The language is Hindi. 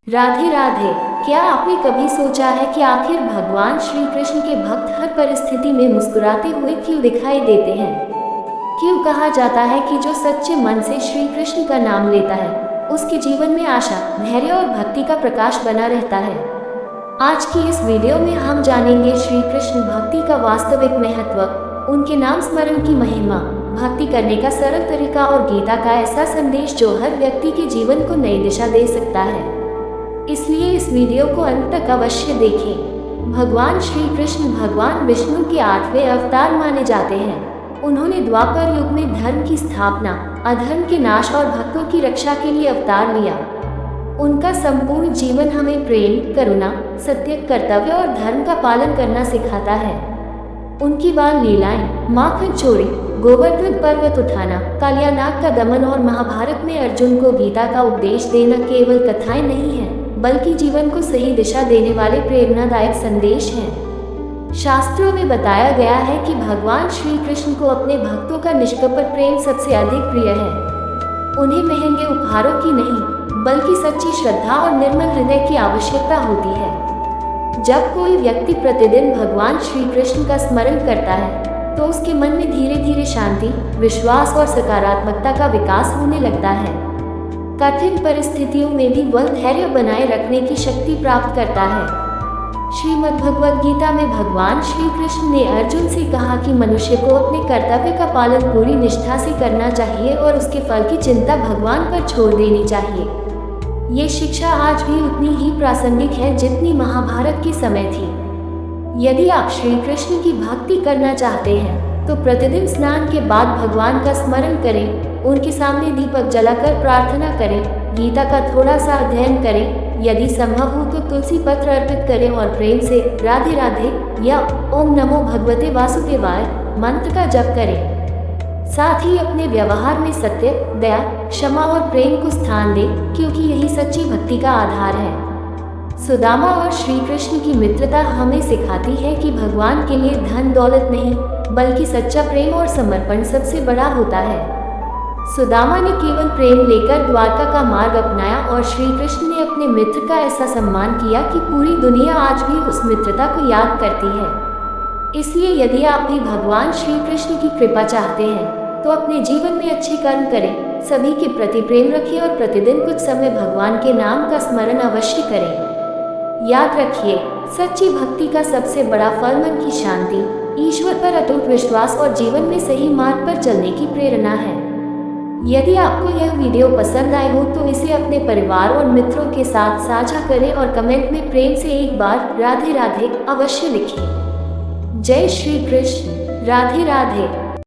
राधे राधे। क्या आपने कभी सोचा है कि आखिर भगवान श्री कृष्ण के भक्त हर परिस्थिति में मुस्कुराते हुए क्यों दिखाई देते हैं? क्यों कहा जाता है कि जो सच्चे मन से श्री कृष्ण का नाम लेता है उसके जीवन में आशा, धैर्य और भक्ति का प्रकाश बना रहता है। आज की इस वीडियो में हम जानेंगे श्री कृष्ण भक्ति का वास्तविक महत्व, उनके नाम स्मरण की महिमा, भक्ति करने का सरल तरीका और गीता का ऐसा संदेश जो हर व्यक्ति के जीवन को नई दिशा दे सकता है। इसलिए इस वीडियो को अंत तक अवश्य देखें। भगवान श्री कृष्ण भगवान विष्णु के 8वें अवतार माने जाते हैं। उन्होंने द्वापर युग में धर्म की स्थापना, अधर्म के नाश और भक्तों की रक्षा के लिए अवतार लिया। उनका संपूर्ण जीवन हमें प्रेम, करुणा, सत्य, कर्तव्य और धर्म का पालन करना सिखाता है। उनकी बाल लीलाएं, माखन चोरी, गोवर्धन पर्वत उठाना, कालियानाग का दमन और महाभारत में अर्जुन को गीता का उपदेश देना केवल कथाएं नहीं हैं, बल्कि जीवन को सही दिशा देने वाले प्रेरणादायक संदेश हैं। शास्त्रों में बताया गया है कि भगवान श्री कृष्ण को अपने भक्तों का निष्कपट प्रेम सबसे अधिक प्रिय है। उन्हें महंगे उपहारों की नहीं, बल्कि सच्ची श्रद्धा और निर्मल हृदय की आवश्यकता होती है। जब कोई व्यक्ति प्रतिदिन भगवान श्री कृष्ण का स्मरण करता है तो उसके मन में धीरे धीरे शांति, विश्वास और सकारात्मकता का विकास होने लगता है। कठिन परिस्थितियों में भी वह धैर्य बनाए रखने की शक्ति प्राप्त करता है। श्रीमद् भगवद गीता में भगवान श्री कृष्ण ने अर्जुन से कहा कि मनुष्य को अपने कर्तव्य का पालन पूरी निष्ठा से करना चाहिए और उसके फल की चिंता भगवान पर छोड़ देनी चाहिए। ये शिक्षा आज भी उतनी ही प्रासंगिक है जितनी महाभारत के समय थी। यदि आप श्री कृष्ण की भक्ति करना चाहते हैं तो प्रतिदिन स्नान के बाद भगवान का स्मरण करें, उनके सामने दीपक जलाकर प्रार्थना करें, गीता का थोड़ा सा अध्ययन करें, यदि संभव हो तो तुलसी पत्र अर्पित करें और प्रेम से राधे राधे या ओम नमो भगवते वासुदेवाय मंत्र का जप करें। साथ ही अपने व्यवहार में सत्य, दया, क्षमा और प्रेम को स्थान दें, क्योंकि यही सच्ची भक्ति का आधार है। सुदामा और श्री कृष्ण की मित्रता हमें सिखाती है कि भगवान के लिए धन दौलत नहीं, बल्कि सच्चा प्रेम और समर्पण सबसे बड़ा होता है। सुदामा ने केवल प्रेम लेकर द्वारका का मार्ग अपनाया और श्री कृष्ण ने अपने मित्र का ऐसा सम्मान किया कि पूरी दुनिया आज भी उस मित्रता को याद करती है। इसलिए यदि आप भी भगवान श्री कृष्ण की कृपा चाहते हैं तो अपने जीवन में अच्छे कर्म करें, सभी के प्रति प्रेम रखें और प्रतिदिन कुछ समय भगवान के नाम का स्मरण अवश्य करें। याद रखिए, सच्ची भक्ति का सबसे बड़ा फल मन की शांति, ईश्वर पर अटूट विश्वास और जीवन में सही मार्ग पर चलने की प्रेरणा है। यदि आपको यह वीडियो पसंद आए हो तो इसे अपने परिवार और मित्रों के साथ साझा करें और कमेंट में प्रेम से एक बार राधे राधे अवश्य लिखें। जय श्री कृष्ण। राधे राधे।